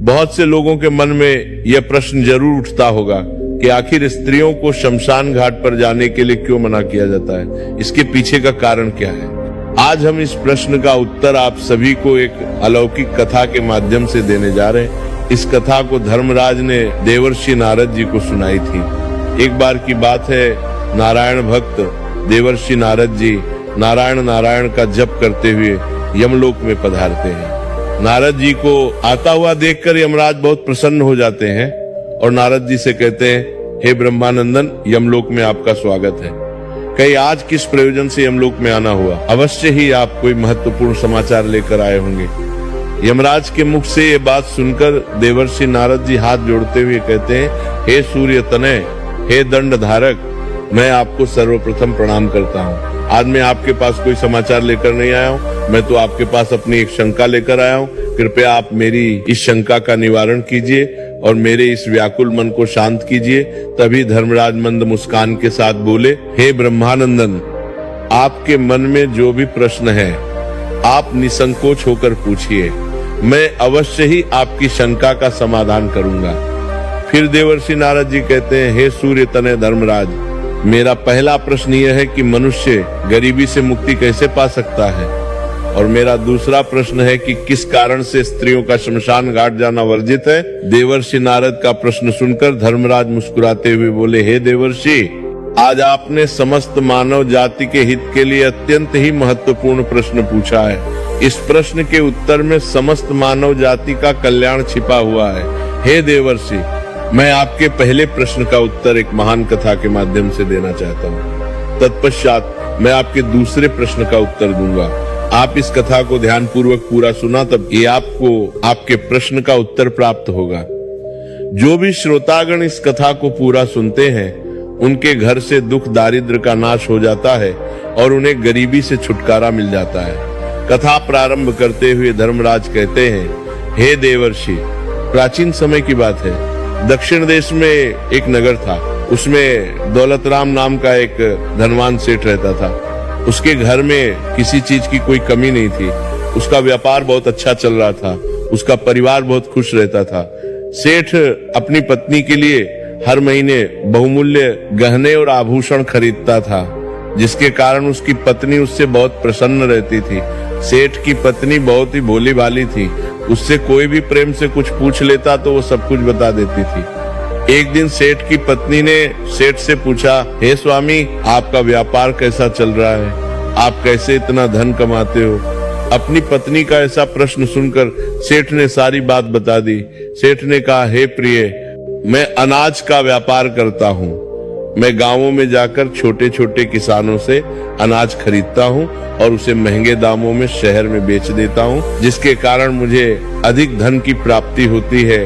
बहुत से लोगों के मन में यह प्रश्न जरूर उठता होगा कि आखिर स्त्रियों को शमशान घाट पर जाने के लिए क्यों मना किया जाता है, इसके पीछे का कारण क्या है। आज हम इस प्रश्न का उत्तर आप सभी को एक अलौकिक कथा के माध्यम से देने जा रहे हैं। इस कथा को धर्मराज ने देवर्षि नारद जी को सुनाई थी। एक बार की बात है, नारायण भक्त देवर्षि नारद जी नारायण नारायण का जप करते हुए यमलोक में पधारते हैं। नारद जी को आता हुआ देखकर यमराज बहुत प्रसन्न हो जाते हैं और नारद जी से कहते हैं, हे ब्रह्मानंदन, यमलोक में आपका स्वागत है। कहीं आज किस प्रयोजन से यमलोक में आना हुआ? अवश्य ही आप कोई महत्वपूर्ण समाचार लेकर आए होंगे। यमराज के मुख से ये बात सुनकर देवर्षि नारद जी हाथ जोड़ते हुए कहते हैं, हे सूर्य तनय, हे दंड धारक, मैं आपको सर्वप्रथम प्रणाम करता हूँ। आज मैं आपके पास कोई समाचार लेकर नहीं आया हूँ, मैं तो आपके पास अपनी एक शंका लेकर आया हूँ। कृपया आप मेरी इस शंका का निवारण कीजिए और मेरे इस व्याकुल मन को शांत कीजिए। तभी धर्मराज मंद मुस्कान के साथ बोले, हे ब्रह्मानंदन, आपके मन में जो भी प्रश्न है आप निसंकोच होकर पूछिए, मैं अवश्य ही आपकी शंका का समाधान करूंगा। फिर देवर्षि नारद जी कहते हैं, हे सूर्य तनय धर्मराज, मेरा पहला प्रश्न यह है कि मनुष्य गरीबी से मुक्ति कैसे पा सकता है, और मेरा दूसरा प्रश्न है कि किस कारण से स्त्रियों का शमशान घाट जाना वर्जित है। देवर्षि नारद का प्रश्न सुनकर धर्मराज मुस्कुराते हुए बोले, हे देवर्षि, आज आपने समस्त मानव जाति के हित के लिए अत्यंत ही महत्वपूर्ण प्रश्न पूछा है। इस प्रश्न के उत्तर में समस्त मानव जाति का कल्याण छिपा हुआ है। हे देवर्षि, मैं आपके पहले प्रश्न का उत्तर एक महान कथा के माध्यम से देना चाहता हूँ। तत्पश्चात मैं आपके दूसरे प्रश्न का उत्तर दूंगा। आप इस कथा को ध्यानपूर्वक पूरा सुना, तब ये आपको आपके प्रश्न का उत्तर प्राप्त होगा। जो भी श्रोतागण इस कथा को पूरा सुनते हैं, उनके घर से दुख दारिद्र का नाश हो जाता है और उन्हें गरीबी से छुटकारा मिल जाता है। कथा प्रारंभ करते हुए धर्मराज कहते हैं, हे देवर्षि, प्राचीन समय की बात है। दक्षिण देश में एक नगर था। उसमें दौलत राम नाम का एक धनवान सेठ रहता था। उसके घर में किसी चीज की कोई कमी नहीं थी। उसका व्यापार बहुत अच्छा चल रहा था। उसका परिवार बहुत खुश रहता था। सेठ अपनी पत्नी के लिए हर महीने बहुमूल्य गहने और आभूषण खरीदता था, जिसके कारण उसकी पत्नी उससे बहुत प्रसन्न रहती थी। सेठ की पत्नी बहुत ही भोली भाली थी। उससे कोई भी प्रेम से कुछ पूछ लेता तो वो सब कुछ बता देती थी। एक दिन सेठ की पत्नी ने सेठ से पूछा, हे स्वामी, आपका व्यापार कैसा चल रहा है? आप कैसे इतना धन कमाते हो? अपनी पत्नी का ऐसा प्रश्न सुनकर सेठ ने सारी बात बता दी। सेठ ने कहा, हे प्रिय, मैं अनाज का व्यापार करता हूँ। मैं गांवों में जाकर छोटे छोटे किसानों से अनाज खरीदता हूँ और उसे महंगे दामों में शहर में बेच देता हूँ, जिसके कारण मुझे अधिक धन की प्राप्ति होती है।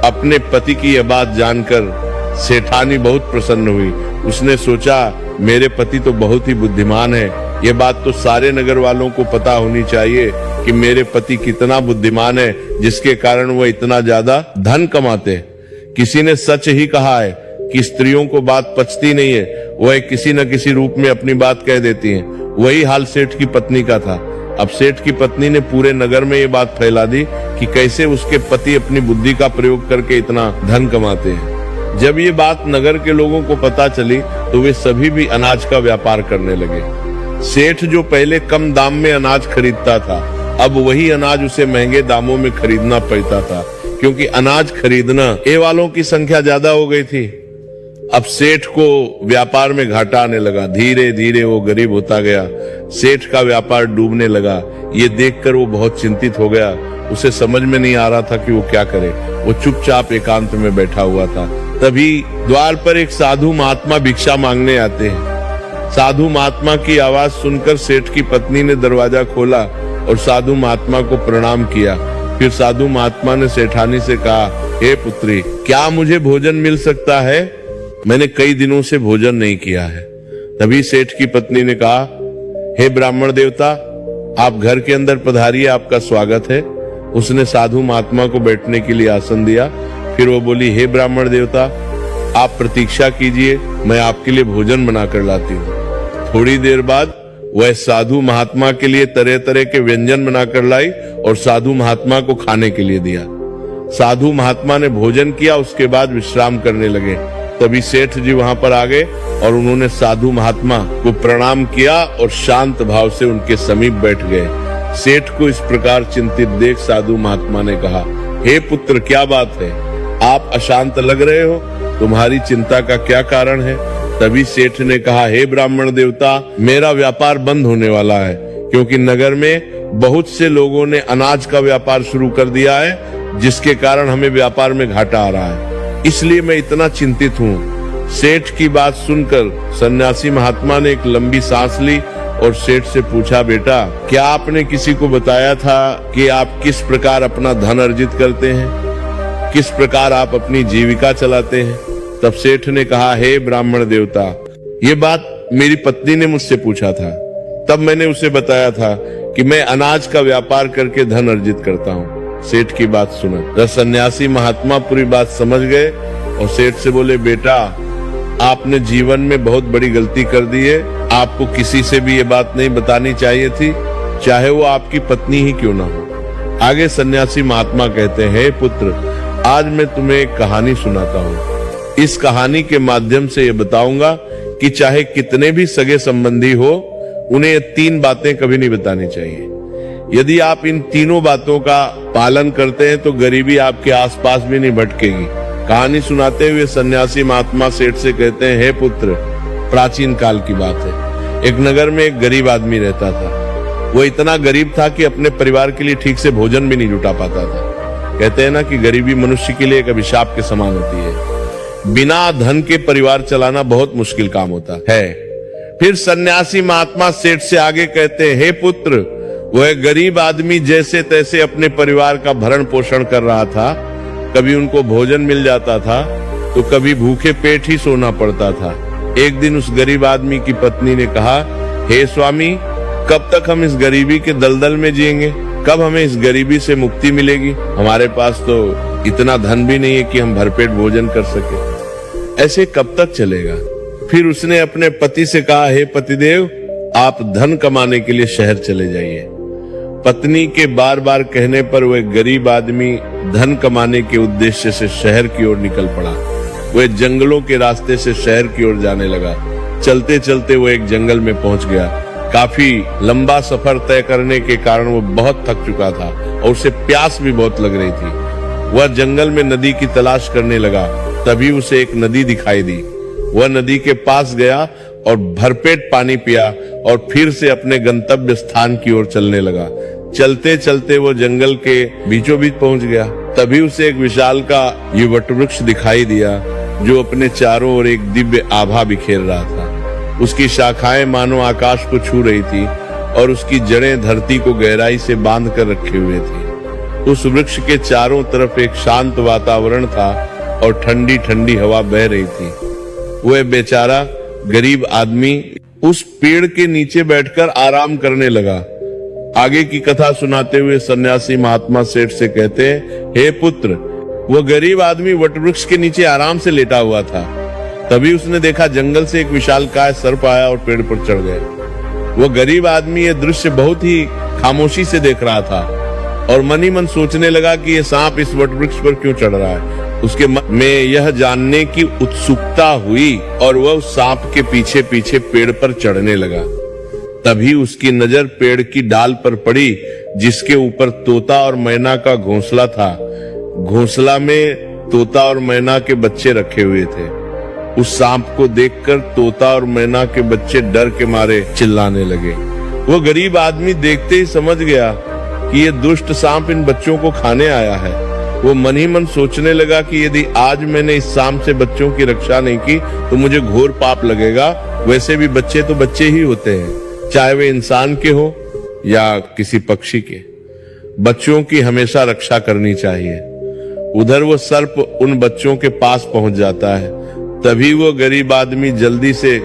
अपने पति की यह बात जानकर सेठानी बहुत प्रसन्न हुई। उसने सोचा, मेरे पति तो बहुत ही बुद्धिमान है। ये बात तो सारे नगर वालों को पता होनी चाहिए कि मेरे पति कितना बुद्धिमान है, जिसके कारण वह इतना ज्यादा धन कमाते हैं। किसी ने सच ही कहा है कि स्त्रियों को बात पचती नहीं है, वह किसी न किसी रूप में अपनी बात कह देती हैं। वही हाल सेठ की पत्नी का था। अब सेठ की पत्नी ने पूरे नगर में ये बात फैला दी कि कैसे उसके पति अपनी बुद्धि का प्रयोग करके इतना धन कमाते हैं। जब ये बात नगर के लोगों को पता चली तो वे सभी भी अनाज का व्यापार करने लगे। सेठ जो पहले कम दाम में अनाज खरीदता था, अब वही अनाज उसे महंगे दामों में खरीदना पड़ता था, क्योंकि अनाज खरीदना ये वालों की संख्या ज्यादा हो गई थी। अब सेठ को व्यापार में घाटा आने लगा। धीरे धीरे वो गरीब होता गया। सेठ का व्यापार डूबने लगा। ये देखकर वो बहुत चिंतित हो गया। उसे समझ में नहीं आ रहा था कि वो क्या करे। वो चुपचाप एकांत में बैठा हुआ था। तभी द्वार पर एक साधु महात्मा भिक्षा मांगने आते हैं। साधु महात्मा की आवाज सुनकर सेठ की पत्नी ने दरवाजा खोला और साधु महात्मा को प्रणाम किया। फिर साधु महात्मा ने सेठानी से कहा, हे पुत्री, क्या मुझे भोजन मिल सकता है? मैंने कई दिनों से भोजन नहीं किया है। तभी सेठ की पत्नी ने कहा, हे ब्राह्मण देवता, आप घर के अंदर पधारिए, आपका स्वागत है। उसने साधु महात्मा को बैठने के लिए आसन दिया। फिर वो बोली, हे ब्राह्मण देवता, आप प्रतीक्षा कीजिए, मैं आपके लिए भोजन बनाकर लाती हूँ। थोड़ी देर बाद वह साधु महात्मा के लिए तरह तरह के व्यंजन बनाकर लाई और साधु महात्मा को खाने के लिए दिया। साधु महात्मा ने भोजन किया, उसके बाद विश्राम करने लगे। तभी सेठ जी वहां पर आ गए और उन्होंने साधु महात्मा को प्रणाम किया और शांत भाव से उनके समीप बैठ गए। सेठ को इस प्रकार चिंतित देख साधु महात्मा ने कहा, हे पुत्र, क्या बात है? आप अशांत लग रहे हो, तुम्हारी चिंता का क्या कारण है? तभी सेठ ने कहा, हे ब्राह्मण देवता, मेरा व्यापार बंद होने वाला है, क्योंकि नगर में बहुत से लोगों ने अनाज का व्यापार शुरू कर दिया है, जिसके कारण हमें व्यापार में घाटा आ रहा है, इसलिए मैं इतना चिंतित हूँ। सेठ की बात सुनकर सन्यासी महात्मा ने एक लंबी सांस ली और सेठ से पूछा, बेटा, क्या आपने किसी को बताया था कि आप किस प्रकार अपना धन अर्जित करते हैं, किस प्रकार आप अपनी जीविका चलाते हैं? तब सेठ ने कहा, हे ब्राह्मण देवता, ये बात मेरी पत्नी ने मुझसे पूछा था। तब मैंने उसे बताया था कि मैं अनाज का व्यापार करके धन अर्जित करता हूँ। सेठ की बात सुना तो सन्यासी महात्मा पूरी बात समझ गए और सेठ से बोले, बेटा, आपने जीवन में बहुत बड़ी गलती कर दी है। आपको किसी से भी ये बात नहीं बतानी चाहिए थी, चाहे वो आपकी पत्नी ही क्यों ना हो। आगे सन्यासी महात्मा कहते हैं, पुत्र, आज मैं तुम्हें एक कहानी सुनाता हूँ। इस कहानी के माध्यम से ये बताऊंगा कि चाहे कितने भी सगे संबंधी हो, उन्हें ये 3 बातें कभी नहीं बतानी चाहिए। यदि आप इन तीनों बातों का पालन करते हैं तो गरीबी आपके आसपास भी नहीं भटकेगी। कहानी सुनाते हुए सन्यासी महात्मा सेठ से कहते हैं, हे पुत्र, प्राचीन काल की बात है। एक नगर में एक गरीब आदमी रहता था। वो इतना गरीब था कि अपने परिवार के लिए ठीक से भोजन भी नहीं जुटा पाता था। कहते हैं ना कि गरीबी मनुष्य के लिए एक अभिशाप के समान होती है। बिना धन के परिवार चलाना बहुत मुश्किल काम होता है। फिर सन्यासी महात्मा सेठ से आगे कहते हैं, हे पुत्र, वह गरीब आदमी जैसे तैसे अपने परिवार का भरण पोषण कर रहा था। कभी उनको भोजन मिल जाता था तो कभी भूखे पेट ही सोना पड़ता था। एक दिन उस गरीब आदमी की पत्नी ने कहा, हे स्वामी, कब तक हम इस गरीबी के दलदल में जिएंगे? कब हमें इस गरीबी से मुक्ति मिलेगी? हमारे पास तो इतना धन भी नहीं है कि हम भरपेट भोजन कर सके। ऐसे कब तक चलेगा? फिर उसने अपने पति से कहा, हे पतिदेव, आप धन कमाने के लिए शहर चले जाइए। पत्नी के बार बार कहने पर वह गरीब आदमी धन कमाने के उद्देश्य से शहर की ओर निकल पड़ा। वह जंगलों के रास्ते से शहर की ओर जाने लगा। चलते चलते वो एक जंगल में पहुंच गया। काफी लंबा सफर तय करने के कारण वो बहुत थक चुका था और उसे प्यास भी बहुत लग रही थी। वह जंगल में नदी की तलाश करने लगा। तभी उसे एक नदी दिखाई दी। वह नदी के पास गया और भरपेट पानी पिया और फिर से अपने गंतव्य स्थान की ओर चलने लगा। चलते चलते वो जंगल के बीचों बीच पहुंच गया। तभी उसे एक विशाल का ये वटवृक्ष दिखाई दिया जो अपने चारों ओर एक दिव्य आभा बिखेर रहा था। उसकी शाखाएं मानो आकाश को छू रही थी और उसकी जड़ें धरती को गहराई से बांध कर रखे हुए थी। उस वृक्ष के चारों तरफ एक शांत वातावरण था और ठंडी ठंडी हवा बह रही थी। वह बेचारा गरीब आदमी उस पेड़ के नीचे बैठकर आराम करने लगा। आगे की कथा सुनाते हुए सन्यासी महात्मा सेठ से कहते हैं, हे पुत्र, वह गरीब आदमी वटवृक्ष के नीचे आराम से लेटा हुआ था। तभी उसने देखा जंगल से एक विशालकाय सर्प आया और पेड़ पर चढ़ गया। वह गरीब आदमी ये दृश्य बहुत ही खामोशी से देख रहा था और मन ही मन सोचने लगा कि ये सांप इस वटवृक्ष पर क्यों चढ़ रहा है। उसके मन में यह जानने की उत्सुकता हुई और वह उस सांप के पीछे पीछे पेड़ पर चढ़ने लगा। तभी उसकी नजर पेड़ की डाल पर पड़ी जिसके ऊपर तोता और मैना का घोंसला था। घोंसला में तोता और मैना के बच्चे रखे हुए थे। उस सांप को देखकर तोता और मैना के बच्चे डर के मारे चिल्लाने लगे। वो गरीब आदमी देखते ही समझ गया कि ये दुष्ट सांप इन बच्चों को खाने आया है। वो मन ही मन सोचने लगा कि यदि आज मैंने इस सांप से बच्चों की रक्षा नहीं की तो मुझे घोर पाप लगेगा। वैसे भी बच्चे तो बच्चे ही होते हैं, चाहे वे इंसान के हो या किसी पक्षी के। बच्चों की हमेशा रक्षा करनी चाहिए। उधर वो सर्प उन बच्चों के पास पहुंच जाता है। तभी वो गरीब आदमी जल्दी से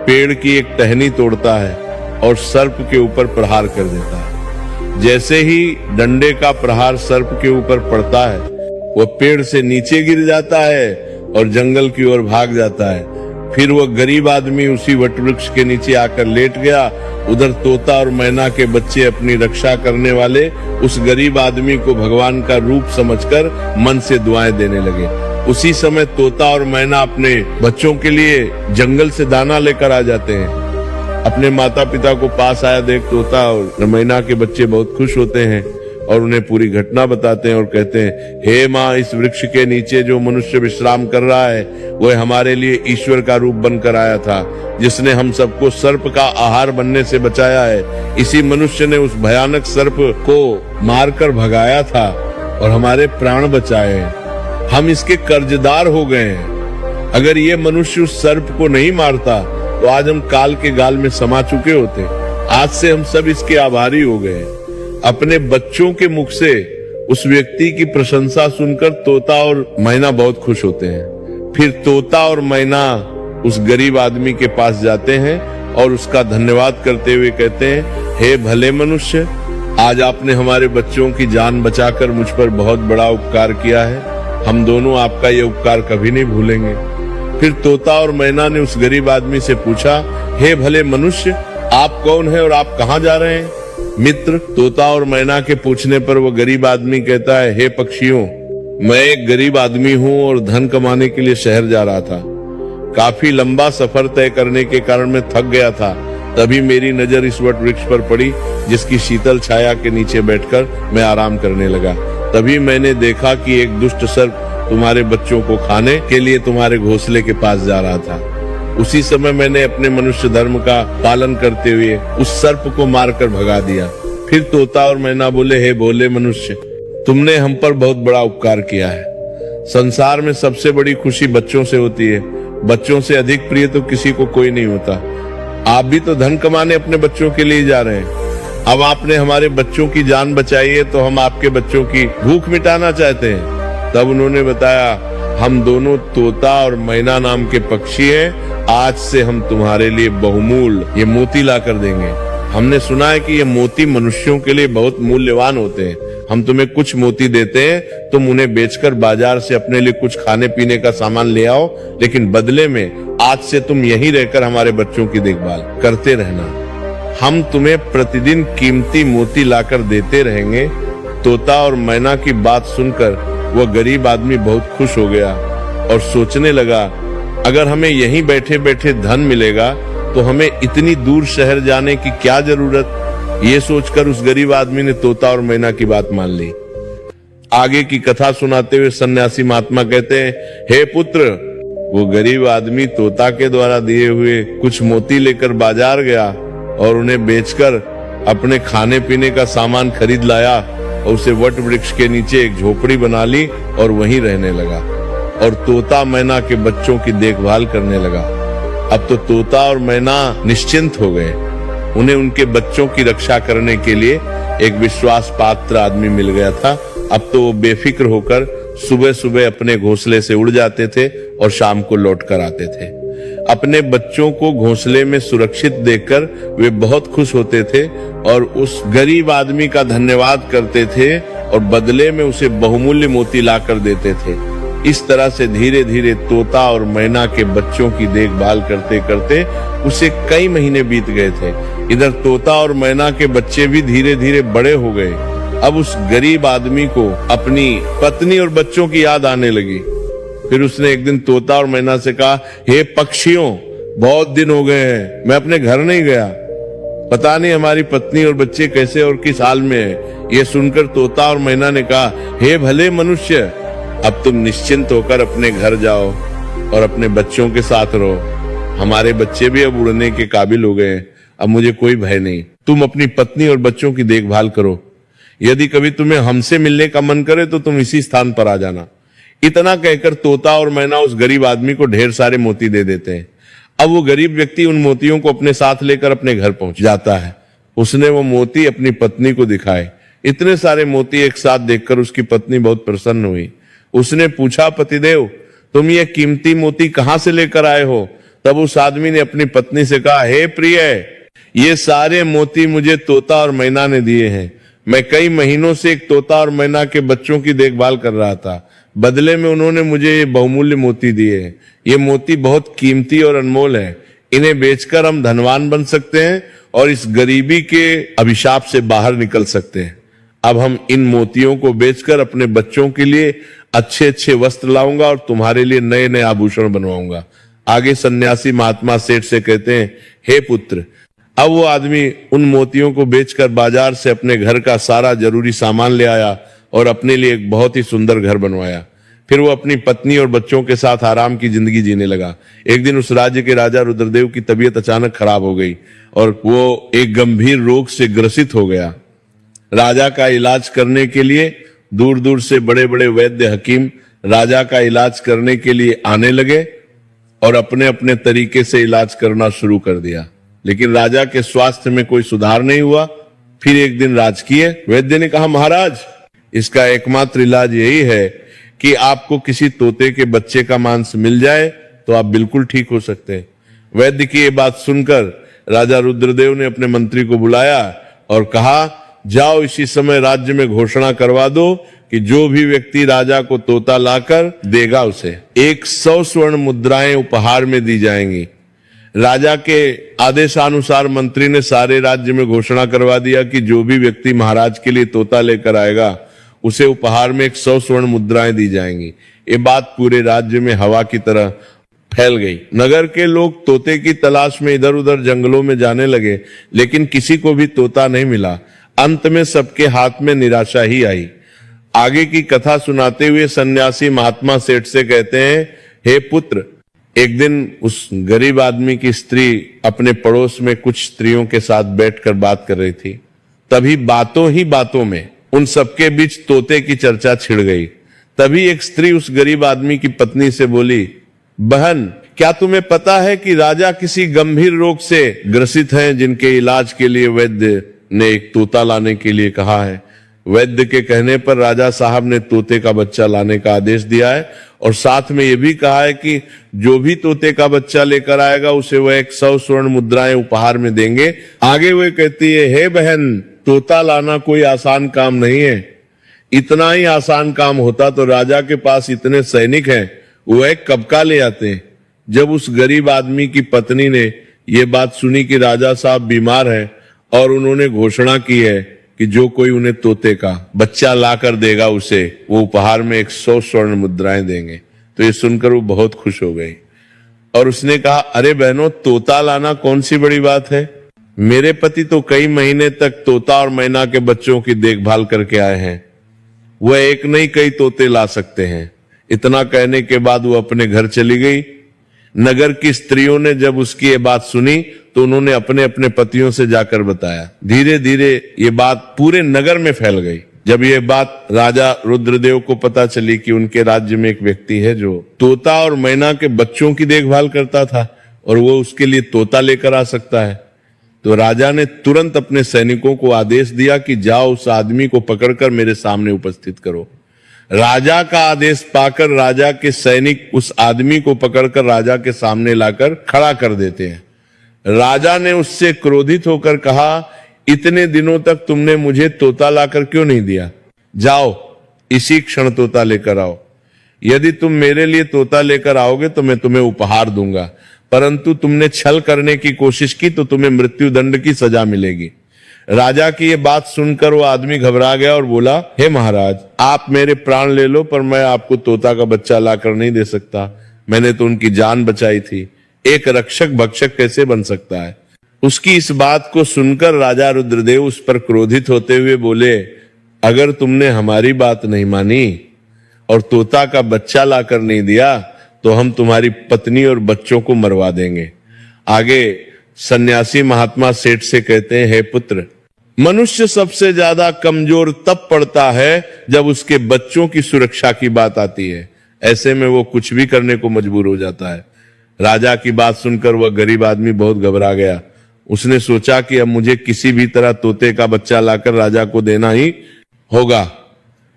पेड़ की एक टहनी तोड़ता है और सर्प के ऊपर प्रहार कर देता है। जैसे ही डंडे का प्रहार सर्प के ऊपर पड़ता है, वह पेड़ से नीचे गिर जाता है और जंगल की ओर भाग जाता है। फिर वह गरीब आदमी उसी वटवृक्ष के नीचे आकर लेट गया। उधर तोता और मैना के बच्चे अपनी रक्षा करने वाले उस गरीब आदमी को भगवान का रूप समझकर मन से दुआएं देने लगे। उसी समय तोता और मैना अपने बच्चों के लिए जंगल से दाना लेकर आ जाते हैं। अपने माता पिता को पास आया देख तोता और मैना के बच्चे बहुत खुश होते हैं और उन्हें पूरी घटना बताते हैं और कहते हैं, हे माँ, इस वृक्ष के नीचे जो मनुष्य विश्राम कर रहा है वह हमारे लिए ईश्वर का रूप बनकर आया था, जिसने हम सबको सर्प का आहार बनने से बचाया है। इसी मनुष्य ने उस भयानक सर्प को मारकर भगाया था और हमारे प्राण बचाए हैं। हम इसके कर्जदार हो गए हैं। अगर ये मनुष्य उस सर्प को नहीं मारता तो आज हम काल के गाल में समा चुके होते। आज से हम सब इसके आभारी हो गए। अपने बच्चों के मुख से उस व्यक्ति की प्रशंसा सुनकर तोता और मैना बहुत खुश होते हैं। फिर तोता और मैना उस गरीब आदमी के पास जाते हैं और उसका धन्यवाद करते हुए कहते हैं, हे भले मनुष्य, आज आपने हमारे बच्चों की जान बचाकर मुझ पर बहुत बड़ा उपकार किया है। हम दोनों आपका ये उपकार कभी नहीं भूलेंगे। फिर तोता और मैना ने उस गरीब आदमी से पूछा, हे भले मनुष्य, आप कौन है और आप कहाँ जा रहे हैं? मित्र, तोता और मैना के पूछने पर वो गरीब आदमी कहता है, हे पक्षियों, मैं एक गरीब आदमी हूँ और धन कमाने के लिए शहर जा रहा था। काफी लंबा सफर तय करने के कारण मैं थक गया था। तभी मेरी नजर इस वट वृक्ष पर पड़ी, जिसकी शीतल छाया के नीचे बैठकर मैं आराम करने लगा। तभी मैंने देखा कि एक दुष्ट सर्प तुम्हारे बच्चों को खाने के लिए तुम्हारे घोंसले के पास जा रहा था। उसी समय मैंने अपने मनुष्य धर्म का पालन करते हुए उस सर्प को मारकर भगा दिया। फिर तोता और मैना बोले, हे भोले मनुष्य, तुमने हम पर बहुत बड़ा उपकार किया है। संसार में सबसे बड़ी खुशी बच्चों से होती है। बच्चों से अधिक प्रिय तो किसी को कोई नहीं होता। आप भी तो धन कमाने अपने बच्चों के लिए जा रहे हैं। अब आपने हमारे बच्चों की जान बचाई है तो हम आपके बच्चों की भूख मिटाना चाहते हैं। तब उन्होंने बताया, हम दोनों तोता और मैना नाम के पक्षी हैं। आज से हम तुम्हारे लिए बहुमूल्य ये मोती ला कर देंगे। हमने सुना है कि ये मोती मनुष्यों के लिए बहुत मूल्यवान होते हैं। हम तुम्हें कुछ मोती देते हैं, तुम उन्हें बेचकर बाजार से अपने लिए कुछ खाने पीने का सामान ले आओ, लेकिन बदले में आज से तुम यहीं रहकर हमारे बच्चों की देखभाल करते रहना। हम तुम्हें प्रतिदिन कीमती मोती लाकर देते रहेंगे। तोता और मैना की बात सुनकर वह गरीब आदमी बहुत खुश हो गया और सोचने लगा, अगर हमें यहीं बैठे बैठे धन मिलेगा तो हमें इतनी दूर शहर जाने की क्या जरूरत। ये सोचकर उस गरीब आदमी ने तोता और मैना की बात मान ली। आगे की कथा सुनाते हुए सन्यासी महात्मा कहते हैं, हे पुत्र, वो गरीब आदमी तोता के द्वारा दिए हुए कुछ मोती लेकर बाजार गया और उन्हें बेचकर अपने खाने पीने का सामान खरीद लाया और उसे वट वृक्ष के नीचे एक झोपड़ी बना ली और वहीं रहने लगा और तोता मैना के बच्चों की देखभाल करने लगा। अब तो तोता और मैना निश्चिंत हो गए। उन्हें उनके बच्चों की रक्षा करने के लिए एक विश्वास पात्र आदमी मिल गया था। अब तो वो बेफिक्र होकर सुबह सुबह अपने घोंसले से उड़ जाते थे और शाम को लौट कर आते थे। अपने बच्चों को घोंसले में सुरक्षित देखकर वे बहुत खुश होते थे और उस गरीब आदमी का धन्यवाद करते थे और बदले में उसे बहुमूल्य मोती लाकर देते थे। इस तरह से धीरे धीरे तोता और मैना के बच्चों की देखभाल करते करते उसे कई महीने बीत गए थे। इधर तोता और मैना के बच्चे भी धीरे धीरे बड़े हो गए। अब उस गरीब आदमी को अपनी पत्नी और बच्चों की याद आने लगी। फिर उसने एक दिन तोता और मैना से कहा, हे पक्षियों, बहुत दिन हो गए हैं, मैं अपने घर नहीं गया। पता नहीं हमारी पत्नी और बच्चे कैसे और किस हाल में है। ये सुनकर तोता और मैना ने कहा, हे भले मनुष्य, अब तुम निश्चिंत होकर अपने घर जाओ और अपने बच्चों के साथ रहो। हमारे बच्चे भी अब उड़ने के काबिल हो गए हैं। अब मुझे कोई भय नहीं। तुम अपनी पत्नी और बच्चों की देखभाल करो। यदि कभी तुम्हें हमसे मिलने का मन करे तो तुम इसी स्थान पर आ जाना। इतना कहकर तोता और मैना उस गरीब आदमी को ढेर सारे मोती दे देते हैं। अब वो गरीब व्यक्ति उन मोतियों को अपने साथ लेकर अपने घर पहुंच जाता है। उसने वो मोती अपनी पत्नी को दिखाए। इतने सारे मोती एक साथ देखकर उसकी पत्नी बहुत प्रसन्न हुई। उसने पूछा, पतिदेव, तुम ये कीमती मोती कहां से लेकर आए हो? तब उस आदमी ने अपनी पत्नी से कहा, हे प्रिय, ये सारे मोती मुझे तोता और मैना ने दिए हैं। मैं कई महीनों से एक तोता और मैना के बच्चों की देखभाल कर रहा था। बदले में उन्होंने मुझे ये बहुमूल्य मोती दिए हैं। ये मोती बहुत कीमती और अनमोल है। इन्हें बेचकर हम धनवान बन सकते हैं और इस गरीबी के अभिशाप से बाहर निकल सकते हैं। अब हम इन मोतियों को बेचकर अपने बच्चों के लिए अच्छे अच्छे वस्त्र लाऊंगा और तुम्हारे लिए नए नए आभूषण बनवाऊंगा। आगे सन्यासी महात्मा सेठ से कहते हैं, हे पुत्र। अब वो आदमी उन मोतियों को बेचकर बाजार से अपने घर का सारा जरूरी सामान ले आया और अपने लिए एक बहुत ही सुंदर घर बनवाया। फिर वो अपनी पत्नी और बच्चों के साथ आराम की जिंदगी जीने लगा। एक दिन उस राज्य के राजा रुद्रदेव की तबीयत अचानक खराब हो गई और वो एक गंभीर रोग से ग्रसित हो गया। राजा का इलाज करने के लिए दूर दूर से बड़े बड़े वैद्य हकीम राजा का इलाज करने के लिए आने लगे और अपने अपने तरीके से इलाज करना शुरू कर दिया, लेकिन राजा के स्वास्थ्य में कोई सुधार नहीं हुआ। फिर एक दिन राजकीय वैद्य ने कहा, महाराज, इसका एकमात्र इलाज यही है कि आपको किसी तोते के बच्चे का मांस मिल जाए तो आप बिल्कुल ठीक हो सकते हैं। वैद्य की ये बात सुनकर राजा रुद्रदेव ने अपने मंत्री को बुलाया और कहा, जाओ इसी समय राज्य में घोषणा करवा दो कि जो भी व्यक्ति राजा को तोता लाकर देगा उसे 100 स्वर्ण मुद्राएं उपहार में दी जाएंगी। राजा के आदेशानुसार मंत्री ने सारे राज्य में घोषणा करवा दिया कि जो भी व्यक्ति महाराज के लिए तोता लेकर आएगा उसे उपहार में 100 स्वर्ण मुद्राएं दी जाएंगी। ये बात पूरे राज्य में हवा की तरह फैल गई। नगर के लोग तोते की तलाश में इधर उधर जंगलों में जाने लगे, लेकिन किसी को भी तोता नहीं मिला। अंत में सबके हाथ में निराशा ही आई। आगे की कथा सुनाते हुए सन्यासी महात्मा सेठ से कहते हैं, हे पुत्र, एक दिन उस गरीब आदमी की स्त्री अपने पड़ोस में कुछ स्त्रियों के साथ बैठकर बात कर रही थी। तभी बातों ही बातों में उन सबके बीच तोते की चर्चा छिड़ गई। तभी एक स्त्री उस गरीब आदमी की पत्नी से बोली, बहन, क्या तुम्हें पता है कि राजा किसी गंभीर रोग से ग्रसित हैं जिनके इलाज के लिए वैद्य ने एक तोता लाने के लिए कहा है। वैद्य के कहने पर राजा साहब ने तोते का बच्चा लाने का आदेश दिया है और साथ में यह भी कहा है कि जो भी तोते का बच्चा लेकर आएगा उसे वह 100 स्वर्ण मुद्राएं उपहार में देंगे। आगे वह कहती है, हे बहन, तोता लाना कोई आसान काम नहीं है। इतना ही आसान काम होता तो राजा के पास इतने सैनिक हैं, वह कब का ले आते। जब उस गरीब आदमी की पत्नी ने यह बात सुनी कि राजा साहब बीमार है और उन्होंने घोषणा की है कि जो कोई उन्हें तोते का बच्चा लाकर देगा उसे वो उपहार में 100 स्वर्ण मुद्राएं देंगे, तो ये सुनकर वो बहुत खुश हो गई और उसने कहा, अरे बहनों, तोता लाना कौन सी बड़ी बात है। मेरे पति तो कई महीने तक तोता और मैना के बच्चों की देखभाल करके आए हैं। वह एक नहीं कई तोते ला सकते हैं। इतना कहने के बाद वो अपने घर चली गई। नगर की स्त्रियों ने जब उसकी ये बात सुनी तो उन्होंने अपने अपने पतियों से जाकर बताया। धीरे धीरे ये बात पूरे नगर में फैल गई। जब ये बात राजा रुद्रदेव को पता चली कि उनके राज्य में एक व्यक्ति है जो तोता और मैना के बच्चों की देखभाल करता था और वो उसके लिए तोता लेकर आ सकता है, तो राजा ने तुरंत अपने सैनिकों को आदेश दिया कि जाओ उस आदमी को पकड़कर मेरे सामने उपस्थित करो। राजा का आदेश पाकर राजा के सैनिक उस आदमी को पकड़कर राजा के सामने लाकर खड़ा कर देते हैं। राजा ने उससे क्रोधित होकर कहा, इतने दिनों तक तुमने मुझे तोता लाकर क्यों नहीं दिया? जाओ इसी क्षण तोता लेकर आओ। यदि तुम मेरे लिए तोता लेकर आओगे तो मैं तुम्हें उपहार दूंगा, परंतु तुमने छल करने की कोशिश की तो तुम्हें मृत्यु दंड की सजा मिलेगी। राजा की ये बात सुनकर वो आदमी घबरा गया और बोला, हे महाराज, आप मेरे प्राण ले लो पर मैं आपको तोता का बच्चा लाकर नहीं दे सकता। मैंने तो उनकी जान बचाई थी। एक रक्षक भक्षक कैसे बन सकता है? उसकी इस बात को सुनकर राजा रुद्रदेव उस पर क्रोधित होते हुए बोले, अगर तुमने हमारी बात नहीं मानी और तोता का बच्चा लाकर नहीं दिया तो हम तुम्हारी पत्नी और बच्चों को मरवा देंगे। आगे सन्यासी महात्मा सेठ से कहते हैं, हे पुत्र, मनुष्य सबसे ज्यादा कमजोर तब पड़ता है जब उसके बच्चों की सुरक्षा की बात आती है। ऐसे में वो कुछ भी करने को मजबूर हो जाता है। राजा की बात सुनकर वह गरीब आदमी बहुत घबरा गया। उसने सोचा कि अब मुझे किसी भी तरह तोते का बच्चा लाकर राजा को देना ही होगा।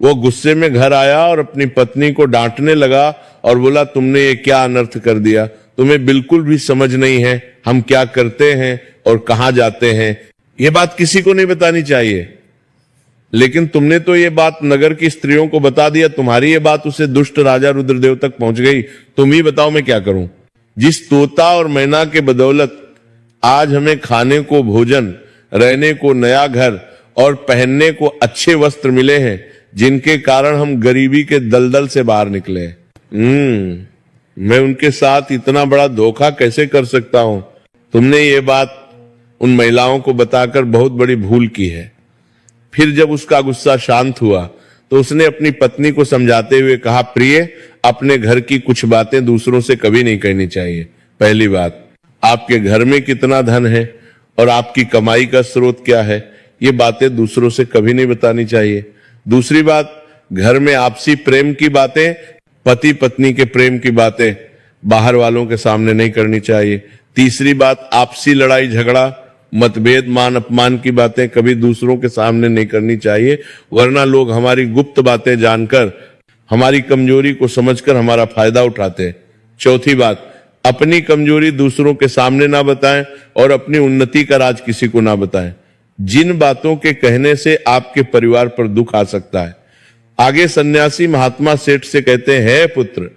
वो गुस्से में घर आया और अपनी पत्नी को डांटने लगा और बोला, तुमने ये क्या अनर्थ कर दिया? तुम्हें बिल्कुल भी समझ नहीं है हम क्या करते हैं और कहां जाते हैं। ये बात किसी को नहीं बतानी चाहिए। लेकिन तुमने तो ये बात नगर की स्त्रियों को बता दिया, तुम्हारी ये बात उसे दुष्ट राजा रुद्रदेव तक पहुंच गई। तुम ही बताओ मैं क्या करूं। जिस तोता और मैना के बदौलत आज हमें खाने को भोजन, रहने को नया घर और पहनने को अच्छे वस्त्र मिले हैं, जिनके कारण हम गरीबी के दलदल से बाहर निकले। मैं उनके साथ इतना बड़ा धोखा कैसे कर सकता हूं। तुमने ये बात उन महिलाओं को बताकर बहुत बड़ी भूल की है। फिर जब उसका गुस्सा शांत हुआ तो उसने अपनी पत्नी को समझाते हुए कहा, प्रिय, अपने घर की कुछ बातें दूसरों से कभी नहीं कहनी चाहिए। पहली बात, आपके घर में कितना धन है और आपकी कमाई का स्रोत क्या है, ये बातें दूसरों से कभी नहीं बतानी चाहिए। दूसरी बात, घर में आपसी प्रेम की बातें, पति पत्नी के प्रेम की बातें बाहर वालों के सामने नहीं करनी चाहिए। तीसरी बात, आपसी लड़ाई झगड़ा, मतभेद, मान अपमान की बातें कभी दूसरों के सामने नहीं करनी चाहिए, वरना लोग हमारी गुप्त बातें जानकर, हमारी कमजोरी को समझकर हमारा फायदा उठाते हैं। चौथी बात, अपनी कमजोरी दूसरों के सामने ना बताएं और अपनी उन्नति का राज किसी को ना बताएं। जिन बातों के कहने से आपके परिवार पर दुख आ सकता है। आगे सन्यासी महात्मा सेठ से कहते हैं, पुत्र,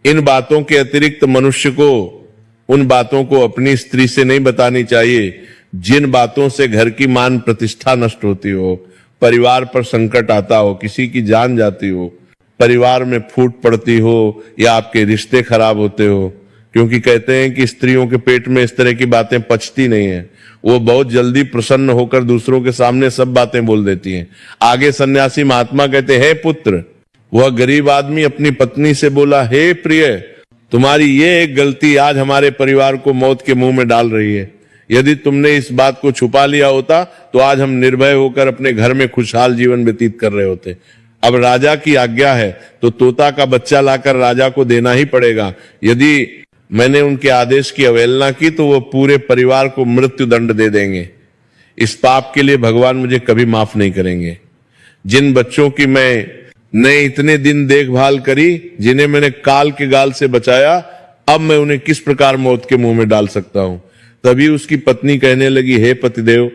इन बातों के अतिरिक्त मनुष्य को उन बातों को अपनी स्त्री से नहीं बतानी चाहिए जिन बातों से घर की मान प्रतिष्ठा नष्ट होती हो, परिवार पर संकट आता हो, किसी की जान जाती हो, परिवार में फूट पड़ती हो या आपके रिश्ते खराब होते हो। क्योंकि कहते हैं कि स्त्रियों के पेट में इस तरह की बातें पचती नहीं है, वो बहुत जल्दी प्रसन्न होकर दूसरों के सामने सब बातें बोल देती हैं। आगे सन्यासी महात्मा कहते हैं, पुत्र, वह गरीब आदमी अपनी पत्नी से बोला, हे प्रिय, तुम्हारी ये एक गलती आज हमारे परिवार को मौत के मुंह में डाल रही है। यदि तुमने इस बात को छुपा लिया होता तो आज हम निर्भय होकर अपने घर में खुशहाल जीवन व्यतीत कर रहे होते। अब राजा की आज्ञा है तो तोता का बच्चा लाकर राजा को देना ही पड़ेगा। यदि मैंने उनके आदेश की अवहेलना की तो वो पूरे परिवार को मृत्यु दंड दे देंगे। इस पाप के लिए भगवान मुझे कभी माफ नहीं करेंगे। जिन बच्चों की मैंने इतने दिन देखभाल करी, जिन्हें मैंने काल के गाल से बचाया, अब मैं उन्हें किस प्रकार मौत के मुंह में डाल सकता हूं। तभी उसकी पत्नी कहने लगी, हे पतिदेव,